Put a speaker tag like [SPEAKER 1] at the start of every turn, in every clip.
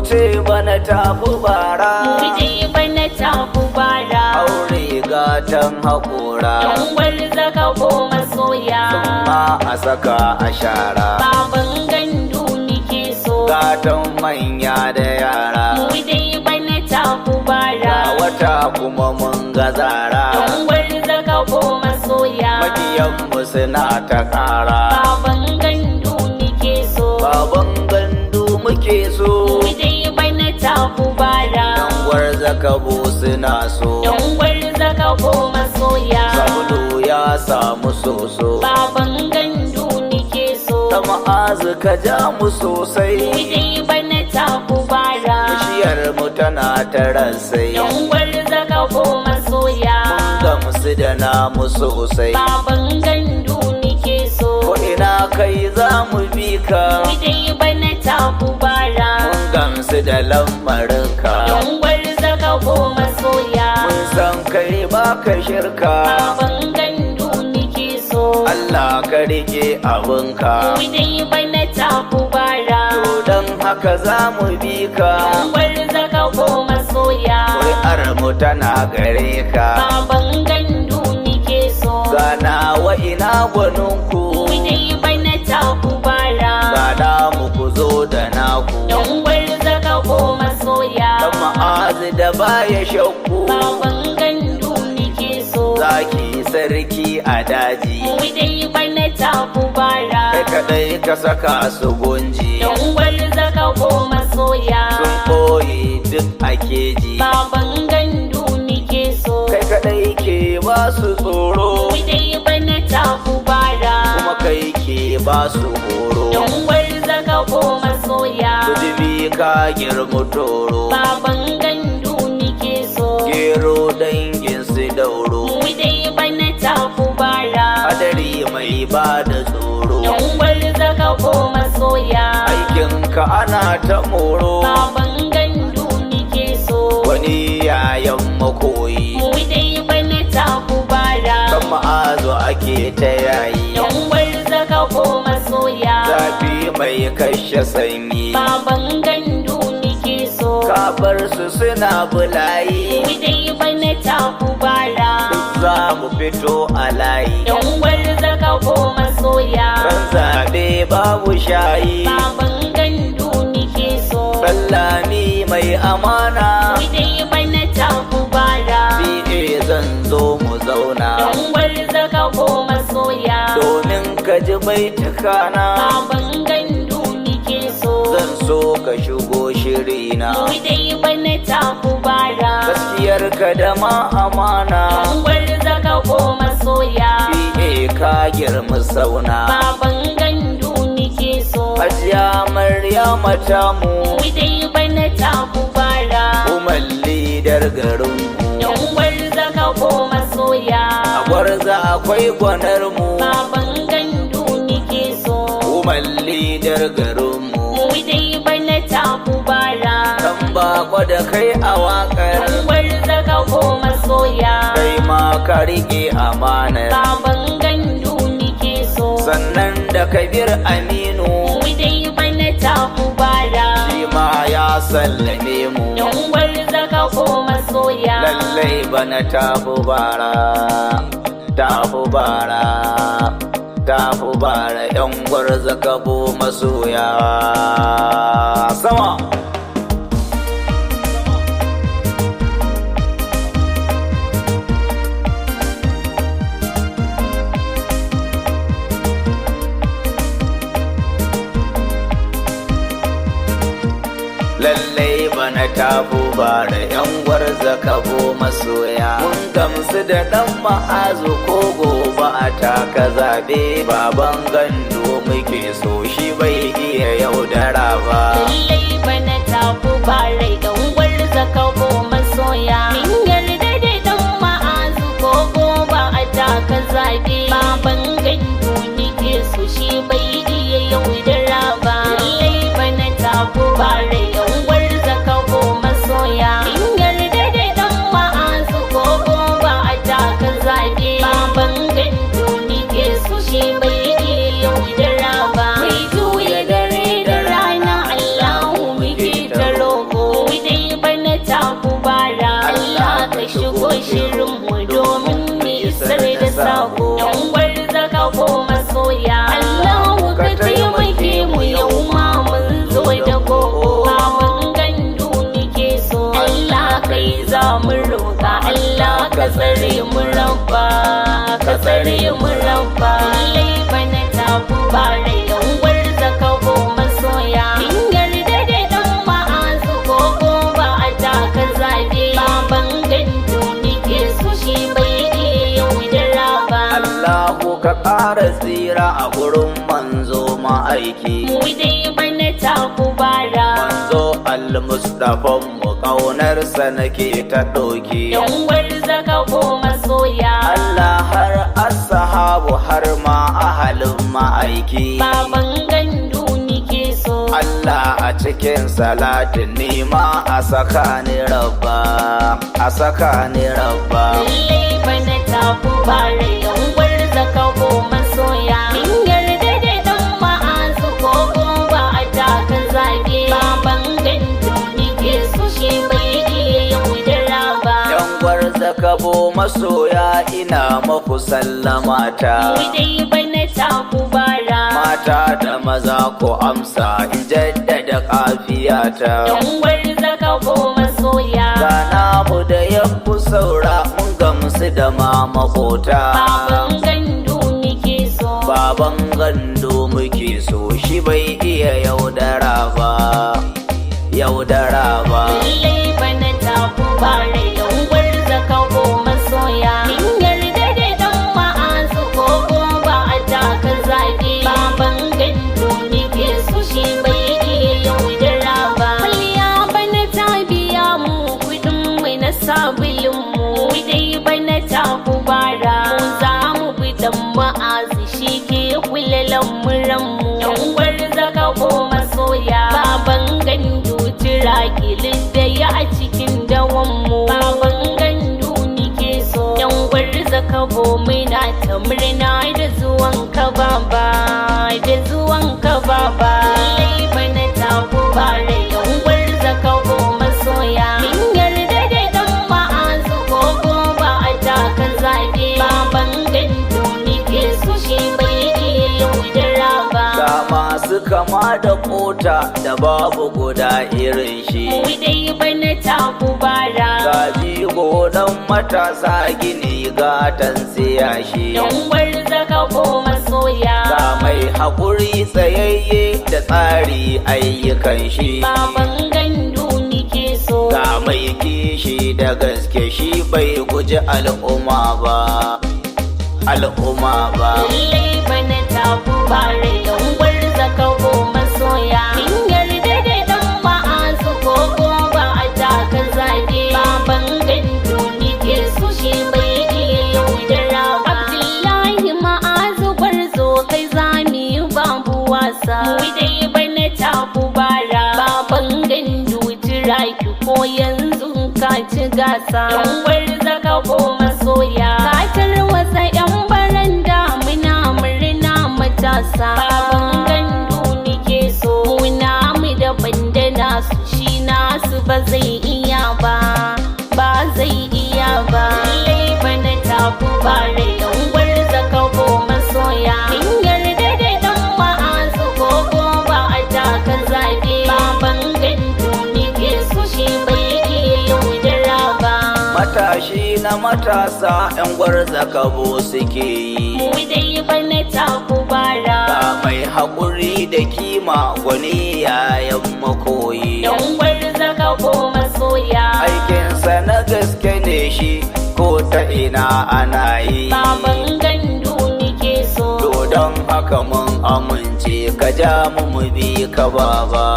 [SPEAKER 1] ce bana tafi bara,
[SPEAKER 2] Muje bana tafi bara,
[SPEAKER 1] aure gatan haƙora,
[SPEAKER 2] yan gwarza ka ko masoya,
[SPEAKER 1] ma a saka a shara,
[SPEAKER 2] baban gandu nike so,
[SPEAKER 1] gatan manya da yara,
[SPEAKER 2] muje bana tafi bara,
[SPEAKER 1] ga wata kuma mun gazara,
[SPEAKER 2] yan gwarza ka ko masoya,
[SPEAKER 1] makiyanmu suna ta ƙara,
[SPEAKER 2] baban gandu nike so,
[SPEAKER 1] baban gandu muke so,
[SPEAKER 2] muje bana tafi bara,
[SPEAKER 1] gwarza kabo suna so,
[SPEAKER 2] yan gwarza ka ko masoya,
[SPEAKER 1] sabulu ya samu soso,
[SPEAKER 2] baban gandu nike so,
[SPEAKER 1] ta ma'azu ka ja mu sosai,
[SPEAKER 2] muje bana tafi bara,
[SPEAKER 1] bishiyar mu tana ta rasai,
[SPEAKER 2] yan gwarza ka ko masoya,
[SPEAKER 1] gamsu da namu sosai,
[SPEAKER 2] baban gandu nike so,
[SPEAKER 1] ko ina kai za mu bi ka,
[SPEAKER 2] muje bana tafi bara,
[SPEAKER 1] mun gamsu da lamarinka,
[SPEAKER 2] yan gwarza ka ko masoya,
[SPEAKER 1] mun san kai baka shirka,
[SPEAKER 2] baban gandu nike so,
[SPEAKER 1] Allah ka rike abinka,
[SPEAKER 2] muje bana tafi bara,
[SPEAKER 1] to don haka za mu bi ka,
[SPEAKER 2] yan gwarza ka ko masoya,
[SPEAKER 1] ƙuri'ar mu tana gare ka,
[SPEAKER 2] baban gandu nike so,
[SPEAKER 1] gana wa ina gwaninku,
[SPEAKER 2] muje bana tafi bara,
[SPEAKER 1] gana mu ku zo da naku,
[SPEAKER 2] yan gwarza ka ko masoya,
[SPEAKER 1] dan ma'azi da baya shakku,
[SPEAKER 2] baban gandu nike so,
[SPEAKER 1] zaki sarki a daji,
[SPEAKER 2] muje bana tafi bara,
[SPEAKER 1] kai kadai ka saka su gunji,
[SPEAKER 2] yan gwarza ka ko masoya,
[SPEAKER 1] sun koyi duk a keji,
[SPEAKER 2] baban gandu nike so,
[SPEAKER 1] kai kadai ke ba su tsoro,
[SPEAKER 2] muje bana tafi bara,
[SPEAKER 1] kuma kai ke ba su horo,
[SPEAKER 2] yan gwarza ka ko masoya,
[SPEAKER 1] kudubi ka girmu toro,
[SPEAKER 2] baban gandu nike so,
[SPEAKER 1] gero dangin su dauro,
[SPEAKER 2] muje bana tafi bara,
[SPEAKER 1] hadari mai ba da tsoro,
[SPEAKER 2] yan gwarza ka ko masoya,
[SPEAKER 1] aikinka ana ta moro,
[SPEAKER 2] baban gandu nike so,
[SPEAKER 1] wani yayan makoyi,
[SPEAKER 2] muje bana tafi bara,
[SPEAKER 1] kan ma'azo ake ta yayi,
[SPEAKER 2] yan gwarza ka ko masoya,
[SPEAKER 1] zafi mai kashe sanyi,
[SPEAKER 2] baban gandu nike so,
[SPEAKER 1] ka bar su suna bulayi,
[SPEAKER 2] muje bana tafi bara,
[SPEAKER 1] za mu fito a layi,
[SPEAKER 2] yan gwarza ka ko masoya,
[SPEAKER 1] ran zaɓe babu shayi,
[SPEAKER 2] baban gandu nike so,
[SPEAKER 1] sallami mai amana,
[SPEAKER 2] muje bana tafi bara,
[SPEAKER 1] biye zan zo mu zauna,
[SPEAKER 2] yan gwarza ka ko masoya,
[SPEAKER 1] domin ka ji bai takana,
[SPEAKER 2] baban gandu nike so,
[SPEAKER 1] zan so ka shigo shirina,
[SPEAKER 2] muje bana tafi bara,
[SPEAKER 1] gaskiyar ka da ma amana,
[SPEAKER 2] yan gwarza ka ko masoya,
[SPEAKER 1] biye ka girma sauna,
[SPEAKER 2] baban gandu nike so,
[SPEAKER 1] hajiya maryama tamu,
[SPEAKER 2] muje bana tafi bara,
[SPEAKER 1] umar lidar garinmu,
[SPEAKER 2] yan gwarza ka ko masoya,
[SPEAKER 1] a gwarza akwai gwanar mu,
[SPEAKER 2] baban gandu nike so,
[SPEAKER 1] umar lidar garinmu,
[SPEAKER 2] muje bana tafi bara,
[SPEAKER 1] dan bako da kai a waƙar,
[SPEAKER 2] yan gwarza ka ko masoya,
[SPEAKER 1] kai ma ka riƙe amanar,
[SPEAKER 2] baban gandu nike so,
[SPEAKER 1] sannan da kabir aminu,
[SPEAKER 2] muje bana tafi bara,
[SPEAKER 1] shi ma ya sallame mu,
[SPEAKER 2] yan gwarza ka ko masoya,
[SPEAKER 1] lallai bana tafi bara, tafi bara, tafi bara, yan gwarza kabo masoya sama. Lallai bana tafi bara, yan gwarza kabo masoya, mun gamsu da dan ma'azu ko gobe a taka zabe, baban gandu muke so shi bai iya yaudara ba,
[SPEAKER 2] lallai bana tafi bara, yan gwarza ka ko masoya, min yarda da dan ma'azu ko gobe a taka zabe, baban gandu nike so shi bai iya yaudara ba, lallai bana tafi bara, yan gwarza ka ko masoya, min yarda da dan ma'azu ko gobe a taka zabe, baban gandu nike so shi bai iya yaudara ba, mai juya dare da rana Allahu muke ta roƙo. tsare mu rabba. Lallai bana tafi bare yan gwarza kabo masoya. Min yarda da dan ma'azu gogo ba a taka zabe. Baban gandu nike so shi bai iya yaudara ba.
[SPEAKER 1] Allahu ka ƙara tsira a gurin manzo ma'aiki.
[SPEAKER 2] Mu dai bana tafi bara.
[SPEAKER 1] Manzo al-Mustafan mu ƙaunarsa nake ta ɗauki.
[SPEAKER 2] Yan gwarza kabo masoya.
[SPEAKER 1] Allah har ashabu har ma ahalin ma'aiki.
[SPEAKER 2] Baban gandu nike so.
[SPEAKER 1] Allah a cikin salatin nima a saka ni rabba, a saka ni rabba.
[SPEAKER 2] Lallai bana tafi bare yan gwarza kabo masoya. Min yarda da dan ma'azu gogo ba a taka zabe. Baban gandu nike so shi bai iya yaudara ba.
[SPEAKER 1] Yan gwarza kabo masoya ina maku sallamata.
[SPEAKER 2] Mu dai bana tafi bara.
[SPEAKER 1] Mata da maza ko amsa in jaddada kafiyata.
[SPEAKER 2] Yan gwarza kabo masoya.
[SPEAKER 1] Gana mu da yanku saura mun gamsu da ma makota.
[SPEAKER 2] Baban gandu nike so.
[SPEAKER 1] Baban gando muke so shi bai iya yaudara ba, yaudara ba.
[SPEAKER 2] Lallai bana tafi bare yan gwarza kabo masoya. Min yarda da dan ma'azu gogo ba a taka zabe. Baban gandu nike so shi bai iya yaudara ba. Kwalliya bana ta biya mu kudin mu na sabulun mu. Mu dai bana tafi bara. Mu za mu bi dan ma'azu shi ke kula lamuran mu. Yan gwarza kabo masoya. Baban gandu tira kilin da ya a cikin dawan mu. Baban gandu nike so. Yan gwarza kabo muna ta murna da zuwan ka baba, da zuwan ka baba. Lallai bana tafi bare yan gwarza kabo masoya. Min yarda da dan ma'azu gogo ba a taka zabe. Baban gandu nike so shi bai iya yaudara ba.
[SPEAKER 1] Ga masu kama da kota da babu guda irin shi.
[SPEAKER 2] Mu dai bana tafi bara.
[SPEAKER 1] Ga jigo dan matasa gini gatan siya shi.
[SPEAKER 2] Yan gwarza kabo masoya.
[SPEAKER 1] Ga mai haƙuri tsayayye da tsari ayyukan shi.
[SPEAKER 2] Baban gandu nike so.
[SPEAKER 1] Ga mai kishi da gaske shi bai guji al'umma ba, al'umma ba.
[SPEAKER 2] Lallai bana tafi bare yan gwarza kabo masoya. Min yarda da dan ma'azu gogo ba a taka zabe. Baban gandu nike so shi bai iya yaudara ba. Abdullahi ma'azu gwarzo kai zami babu wasa. Mu dai bana tafi bara. Baban gandu jira ki ko yanzu ka ci gasa. Yan gwarza kabo masoya. Ka tarwatsa yan baranda muna murna matasa. Baban gandu nike so. Muna mu daban da nasu shi nasu ba zai iya ba, ba zai iya ba. Lallai bana tafi bare yan gwarza kabo masoya. Min yarda da dan ma'azu gogo ba a taka zabe. Baban gandu nike so shi bai iya yaudara ba.
[SPEAKER 1] Matashi na matasa 'yan gwarza kabo suke yi.
[SPEAKER 2] Mu dai bana tafi bara.
[SPEAKER 1] Ga mai haƙuri da kima gwani yayan makoyi.
[SPEAKER 2] Yan gwarza kabo masoya.
[SPEAKER 1] Aikinsa na gaske ne shi ko ta ina ana yi.
[SPEAKER 2] Baban gandu nike so.
[SPEAKER 1] Don haka mun amince ka ja mu bi ka baba,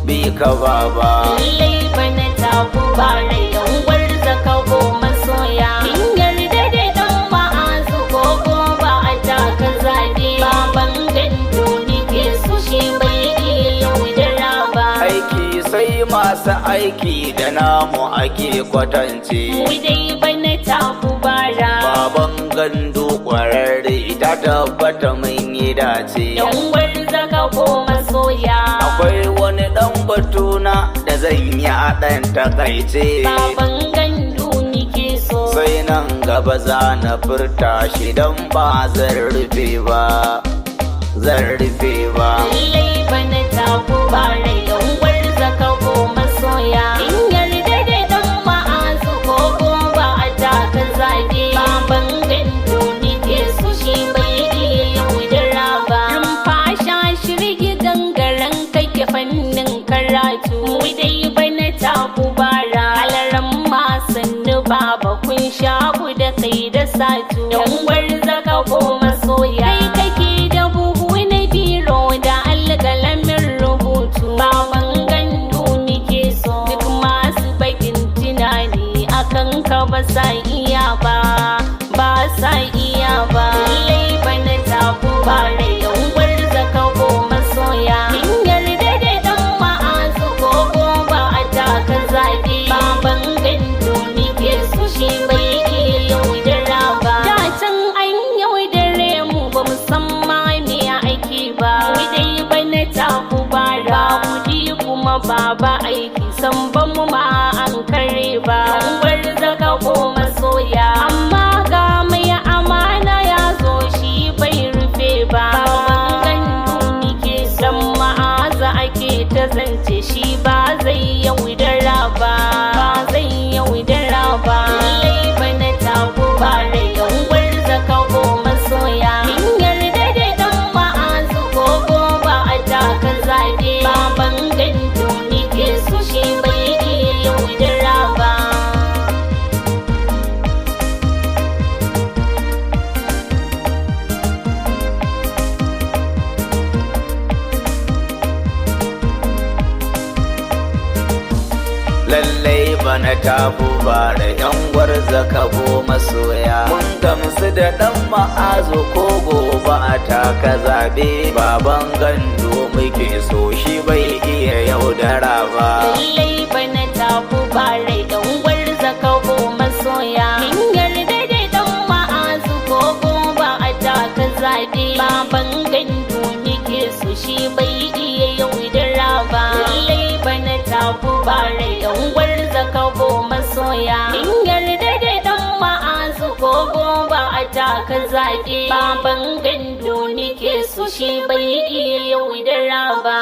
[SPEAKER 1] bi ka baba.
[SPEAKER 2] Lallai bana tafi bare yan gwarza kabo masoya. Min yarda da dan ma'azu gogo ba a taka zabe. Baban gandu nike so shi bai iya yaudara ba.
[SPEAKER 1] Aiki sai masu aiki da namu ake kwatance.
[SPEAKER 2] Mu dai bana tafi bara.
[SPEAKER 1] Baban gandu kwararre ta tabbata mun yi dace.
[SPEAKER 2] Yan gwarza kabo masoya.
[SPEAKER 1] Akwai wani dan batuna da zan yi a ɗan takaice.
[SPEAKER 2] Baban gandu nike so.
[SPEAKER 1] Sai nan gaba za na furta shi don ba zan rufe ba, zan rufe ba.
[SPEAKER 2] Lallai bana tafi bare yan gwarza kabo masoya. In yarda da dan ma'azu gogo ba a taka zabe. Baban gandu bana tafi bara kudi kuma baba aiki san ban mu ma an kare ba bar zaka ko masoya amma ga mai amana ya zo shi bai rufe ba gandu nike san ma'aza ake ta zance shi ba zai yaudara ba zai yaudara ba lallai bana tafi bara yan bar zaka ko masoya min yarda da dan ma'azu ko ba a taka zabe baban gandu nike so shi bai iya yaudara ba
[SPEAKER 1] lallai bana tafi bara yan gwarza kabo masoya mun gamsu da dan ma'azo ko gobe a taka zabe baban gando muke so shi bai iya yaudara ba
[SPEAKER 2] lallai bana tafi bara yan gwarza kabo masoya min yarda da dan ma'azu ko gobe a taka zabe baban gando nike so shi bai iya yaudara ba lallai bana tafi bara yan gwarza kabo masoya min yarda da dan ma'azu ko gobe a taka zabe baban gando nike so shi bai iya yaudara ba